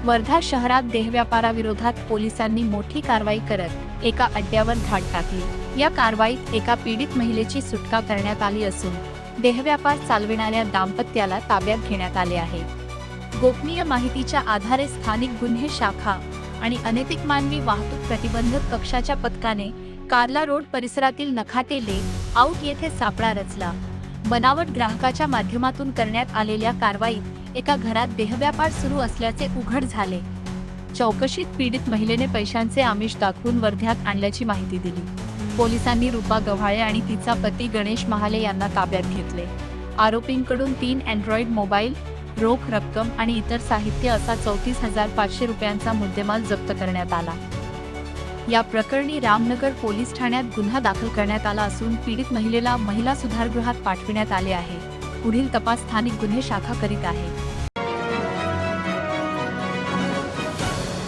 वर्धा शहरात देहव्यापाराविरोधात पोलिसांनी मोठी कारवाई करत एका अड्ड्यावर धाड टाकली। या कारवाईत एका पीडित महिलेची सुटका करण्यात आली असून देहव्यापार चालविणाऱ्या दाम्पत्याला ताब्यात घेण्यात आले आहे। गोपनीय माहितीच्या आधारे स्थानिक गुन्हे शाखा आणि अनैतिक मानवी वाहतूक प्रतिबंधक कक्षाच्या पथकाने कार्ला रोड परिसरातील नखाटे ले आउट येथे सापळा रचला। बनावट ग्राहकाच्या माध्यमातून करण्यात आलेल्या कारवाईत एका घरात देहव्यापार सुरू असल्याचे उघड झाले। चौकशीत पीडित महिलेने पैशांचे आमिष दाखवून वर्ध्यात आणल्याची माहिती दिली। पोलिसांनी रूपा गव्हाळे आणि तिचा पती गणेश महाले यांना ताब्यात घेतले। आरोपींकडून 3 अँड्रॉइड मोबाईल, रोख रक्कम आणि इतर साहित्य असा 34,500 रुपयांचा मुद्देमाल जप्त करण्यात आला। या प्रकरणी रामनगर पोलीस ठाण्यात गुन्हा दाखल करण्यात आला असून पीडित महिलेला महिला सुधारगृहात पाठविण्यात आले आहे। पुढील तपास स्थानिक गुन्हे शाखा करीत आहे।